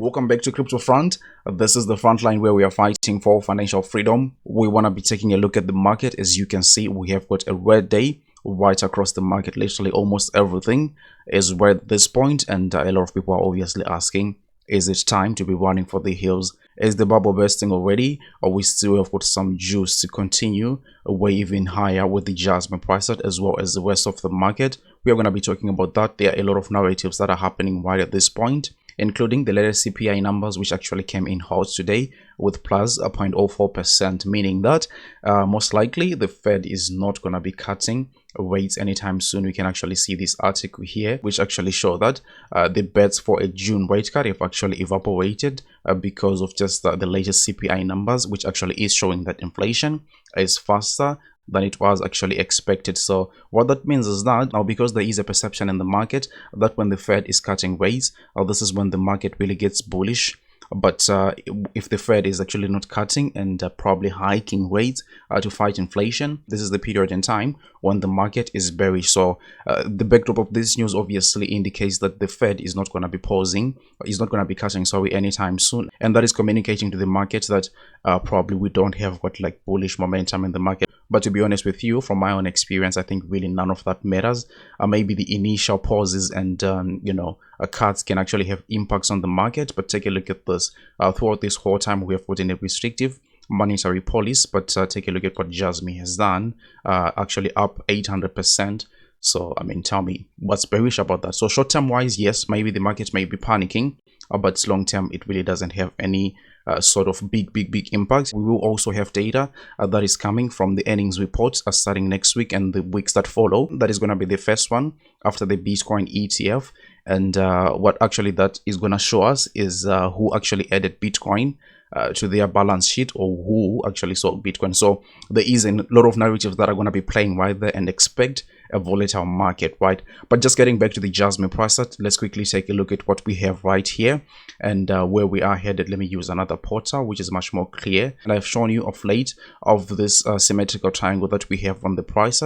welcome back to Crypto Front. This is the front line where we are fighting for financial freedom. We want to be taking a look at the market. As you can see, we have got a red day right across the market. Literally almost everything is red at this point, and a lot of people are obviously asking, is it time to be running for the hills? Is the bubble bursting already, or we still have got some juice to continue way even higher with the Jasmy price as well as the rest of the market? We are going to be talking about that. There are a lot of narratives that are happening right at this point, including the latest CPI numbers, which actually came in hot today with plus 0.04%, meaning that most likely the Fed is not going to be cutting rates anytime soon. We can actually see this article here, which actually show that the bets for a June rate cut have actually evaporated because of just the latest CPI numbers, which actually is showing that inflation is faster than it was actually expected. So what that means is that now, because there is a perception in the market that when the Fed is cutting rates, this is when the market really gets bullish. But if the Fed is actually not cutting and probably hiking rates to fight inflation, this is the period in time when the market is bearish. So the backdrop of this news obviously indicates that the Fed is not going to be pausing, is not going to be cutting, sorry, anytime soon. And that is communicating to the market that probably we don't have what like bullish momentum in the market. But to be honest with you, from my own experience, I think really none of that matters. Maybe the initial pauses and, cuts can actually have impacts on the market. But take a look at this. Throughout this whole time, we have put in a restrictive monetary policy. But take a look at what Jasmy has done, actually up 800%. So, I mean, tell me what's bearish about that. So short-term wise, yes, maybe the market may be panicking, but long-term, it really doesn't have any sort of big impact. We will also have data that is coming from the earnings reports starting next week and the weeks that follow. That is going to be the first one after the Bitcoin ETF. And what actually that is going to show us is who actually added Bitcoin to their balance sheet, or who actually sold Bitcoin. So there is a lot of narratives that are going to be playing right there, and expect a volatile market, right? But just getting back to the Jasmy price, let's quickly take a look at what we have right here and where we are headed. Let me use another portal which is much more clear, and I've shown you of late of this symmetrical triangle that we have on the price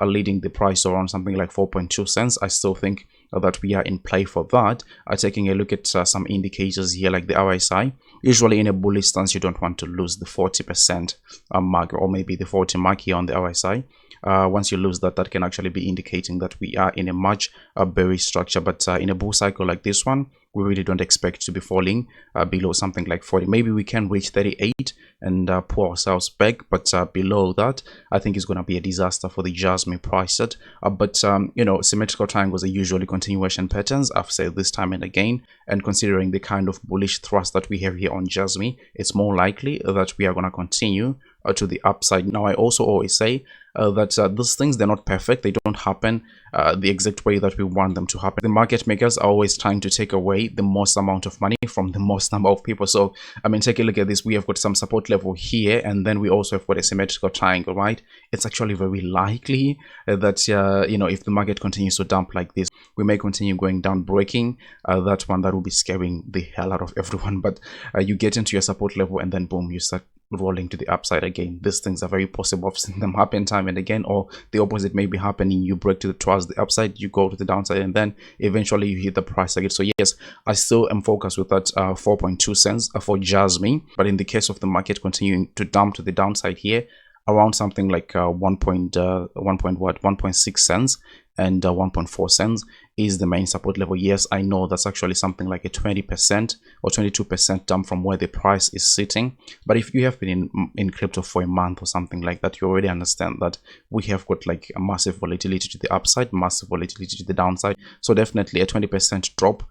leading the price around something like 4.2 cents. I still think that we are in play for that. Taking a look at some indicators here like the RSI. Usually in a bullish stance, you don't want to lose the 40% mark, or maybe the 40 mark here on the RSI. Once you lose that, that can actually be indicating that we are in a much bearish structure. But in a bull cycle like this one, we really don't expect to be falling below something like 40. Maybe we can reach 38 and pull ourselves back, but below that, I think it's going to be a disaster for the Jasmy price. But symmetrical triangles are usually continuation patterns. I've said this time and again, and considering the kind of bullish thrust that we have here on Jasmy, it's more likely that we are going to continue to the upside. Now, I also always say that these things, they're not perfect. They don't happen the exact way that we want them to happen. The market makers are always trying to take away the most amount of money from the most number of people. So, I mean, take a look at this. We have got some support level here, and then we also have got a symmetrical triangle, right? It's actually very likely that, if the market continues to dump like this, we may continue going down, breaking that one. That will be scaring the hell out of everyone. But you get into your support level, and then boom, you start rolling to the upside again. These things are very possible. I've seen them happen time and again, or the opposite may be happening. You break towards the upside, you go to the downside, and then eventually you hit the price again. So yes, I still am focused with that 4.2 cents for Jasmy. But in the case of the market continuing to dump to the downside here, around something like 1.6 cents and 1.4 cents is the main support level. Yes, I know that's actually something like a 20% or 22% dump from where the price is sitting. But if you have been in crypto for a month or something like that, you already understand that we have got like a massive volatility to the upside, massive volatility to the downside. So definitely a 20% drop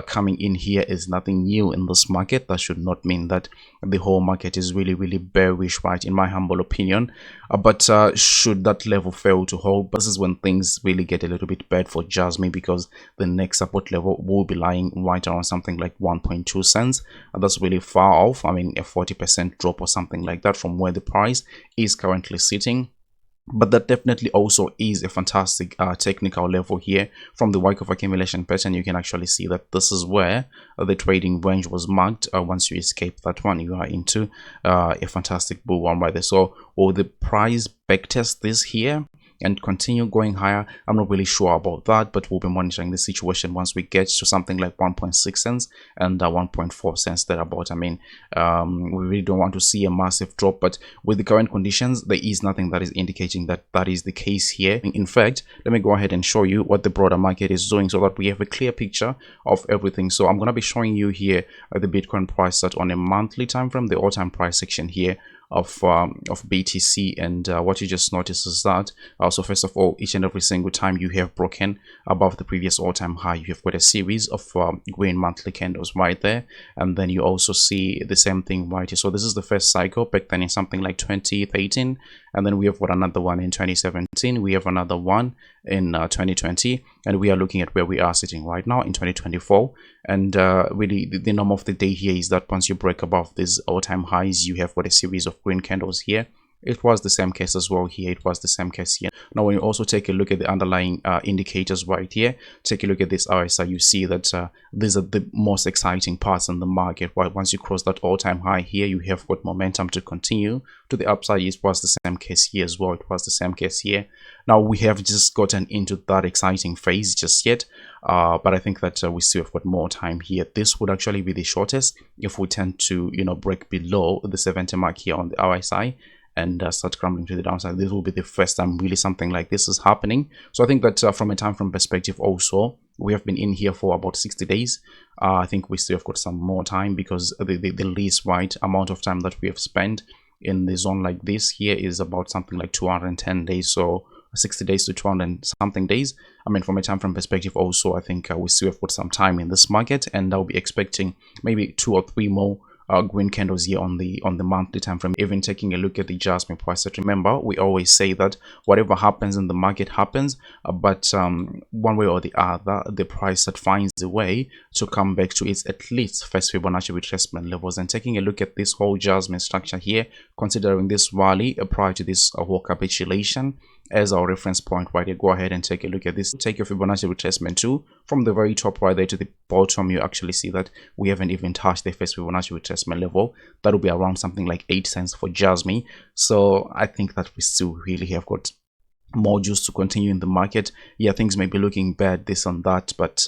coming in here is nothing new in this market. That should not mean that the whole market is really bearish, right, in my humble opinion. But should that level fail to hold, this is when things really get a little bit bad for Jasmy, because the next support level will be lying right around something like 1.2 cents. That's really far off. I mean, a 40% drop or something like that from where the price is currently sitting. But that definitely also is a fantastic technical level here. From the Wyckoff accumulation pattern, you can actually see that this is where the trading range was marked. Once you escape that one, you are into a fantastic bull run right there. So will the price backtest this here? and continue going higher. I'm not really sure about that, but we'll be monitoring the situation once we get to something like 1.6 cents and 1.4 cents thereabout. I mean, we really don't want to see a massive drop, but with the current conditions, there is nothing that is indicating that that is the case here. In fact, let me go ahead and show you what the broader market is doing so that we have a clear picture of everything. So I'm going to be showing you here the Bitcoin price set on a monthly time frame, the all-time price section here of BTC, and what you just notice is that so first of all, each and every single time you have broken above the previous all-time high, you have got a series of green monthly candles right there, and then you also see the same thing right here. So this is the first cycle back then in something like 2013, and then we have got another one in 2017, we have another one in 2020, and we are looking at where we are sitting right now in 2024. And really the norm of the day here is that once you break above these all-time highs, you have got a series of green candles here. It was the same case as well here. It was the same case here. Now, when you also take a look at the underlying indicators right here, take a look at this RSI, you see that these are the most exciting parts in the market. Right? Once you cross that all-time high here, you have got momentum to continue to the upside. It was the same case here as well. It was the same case here. Now, we have just gotten into that exciting phase just yet, but I think that we still have got more time here. This would actually be the shortest if we tend to, break below the 70 mark here on the RSI and start crumbling to the downside. This will be the first time really something like this is happening. So I think that from a time frame perspective also, we have been in here for about 60 days. I think we still have got some more time because the least right amount of time that we have spent in the zone like this here is about something like 210 days. So 60 days to 200 and something days. I mean, from a time frame perspective also, I think we still have got some time in this market, and I'll be expecting maybe 2 or 3 more green candles here on the monthly time frame. Even taking a look at the Jasmy price set, remember we always say that whatever happens in the market happens, but one way or the other, the price set finds a way to come back to its at least first Fibonacci retracement levels. And taking a look at this whole Jasmy structure here, considering this rally prior to this whole capitulation as our reference point right here, go ahead and take a look at this. Take your Fibonacci retracement 2 from the very top right there to the bottom. You actually see that we haven't even touched the first Fibonacci retracement level. That will be around something like 8 cents for Jasmy. So I think that we still really have got more juice to continue in the market. Yeah, things may be looking bad, this and that, but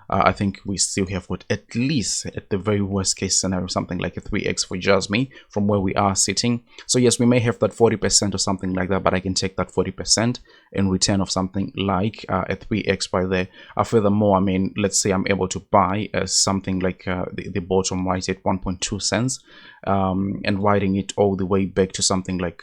I think we still have got at least at the very worst case scenario something like a 3x for Jasmy from where we are sitting. So yes, we may have that 40% or something like that, but I can take that 40% in return of something like a 3x by there. Furthermore, I mean, let's say I'm able to buy something like the bottom right at 1.2 cents and riding it all the way back to something like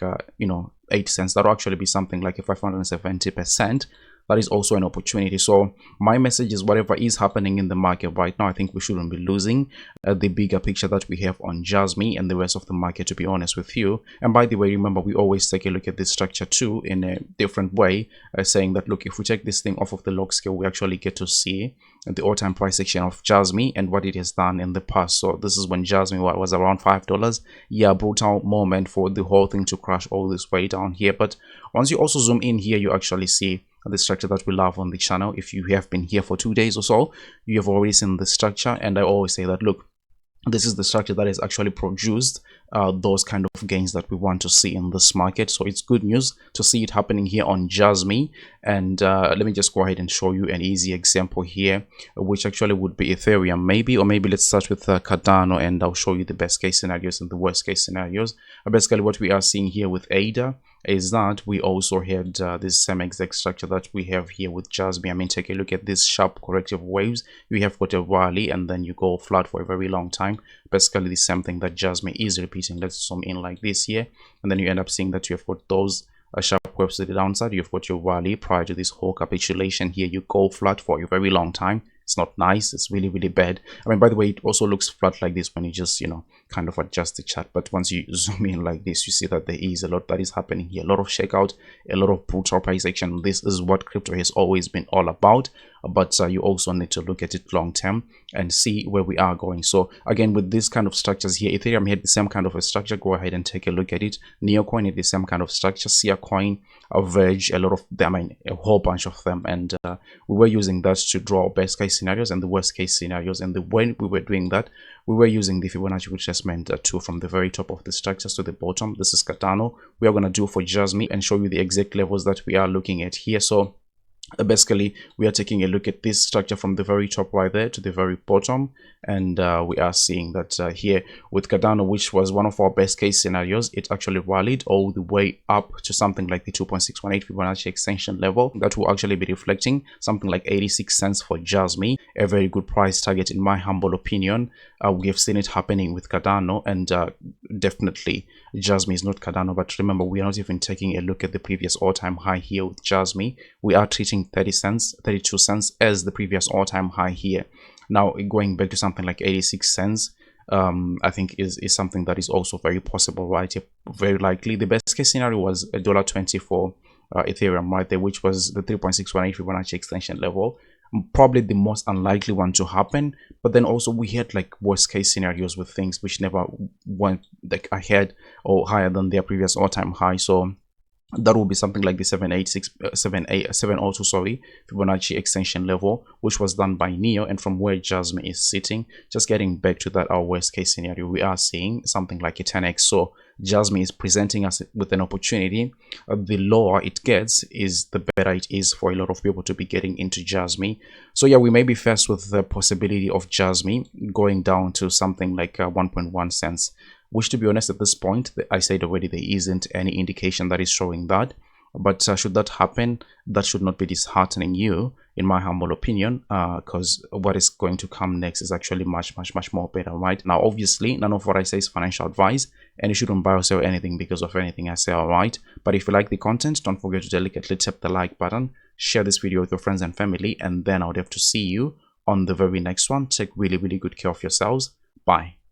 8 cents. That'll actually be something like a 570%. That is also an opportunity. So my message is whatever is happening in the market right now, I think we shouldn't be losing the bigger picture that we have on Jasmy and the rest of the market, to be honest with you. And by the way, remember, we always take a look at this structure too in a different way, saying that, look, if we take this thing off of the log scale, we actually get to see the all-time price section of Jasmy and what it has done in the past. So this is when Jasmy was around $5. Yeah, brutal moment for the whole thing to crash all this way down here. But once you also zoom in here, you actually see the structure that we love on the channel. If you have been here for 2 days or so, you have already seen the structure, and I always say that, look, this is the structure that has actually produced those kind of gains that we want to see in this market. So it's good news to see it happening here on Jasmy. And let me just go ahead and show you an easy example here, which actually would be Ethereum maybe, or maybe let's start with Cardano, and I'll show you the best case scenarios and the worst case scenarios. Basically what we are seeing here with ADA is that we also had this same exact structure that we have here with Jasmy. I mean, take a look at these sharp corrective waves. You have got a rally and then you go flat for a very long time. Basically the same thing that Jasmy is repeating. Let's zoom in like this here, and then you end up seeing that you have got those sharp waves to the downside. You've got your rally prior to this whole capitulation here. You go flat for a very long time. It's not nice. It's really, really bad. I mean, by the way, it also looks flat like this when you just, kind of adjust the chart. But once you zoom in like this, you see that there is a lot that is happening here. A lot of shakeout, a lot of brutal price action. This is what crypto has always been all about. but you also need to look at it long term and see where we are going. So again, with this kind of structures here, Ethereum had the same kind of a structure. Go ahead and take a look at it. Neocoin had the same kind of structure. Sia coin, Verge, a lot of them, I mean a whole bunch of them, and we were using that to draw best case scenarios and the worst case scenarios. And when we were doing that, we were using the Fibonacci retracement tool from the very top of the structures to the bottom. This is Cardano. We are going to do for Jasmy and show you the exact levels that we are looking at here. So basically, we are taking a look at this structure from the very top right there to the very bottom, and we are seeing that here with Cardano, which was one of our best case scenarios, it actually rallied all the way up to something like the 2.618 Fibonacci extension level. That will actually be reflecting something like 86 cents for Jasmy, a very good price target in my humble opinion. We have seen it happening with Cardano, and definitely Jasmy is not Cardano. But remember, we are not even taking a look at the previous all-time high here with Jasmy. We are treating 32 cents as the previous all-time high here. Now going back to something like 86 cents, I think is something that is also very possible, right? Very likely the best case scenario was $1.20 for Ethereum right there, which was the 3.618 Fibonacci extension level. Probably the most unlikely one to happen, but then also we had like worst case scenarios with things which never went like ahead or higher than their previous all-time high. So that will be something like the 702 sorry Fibonacci extension level, which was done by Neo, and from where Jasmy is sitting, just getting back to that, our worst case scenario, we are seeing something like a 10x. So Jasmy is presenting us with an opportunity. The lower it gets is the better it is for a lot of people to be getting into Jasmy. So yeah, we may be faced with the possibility of Jasmy going down to something like 1.1 cents, which, to be honest, at this point, I said already, there isn't any indication that is showing that. But should that happen, that should not be disheartening you, in my humble opinion, because what is going to come next is actually much more better, right? Now, obviously, none of what I say is financial advice, and you shouldn't buy or sell anything because of anything I say, all right? But if you like the content, don't forget to delicately tap the like button, share this video with your friends and family, and then I would have to see you on the very next one. Take really good care of yourselves. Bye.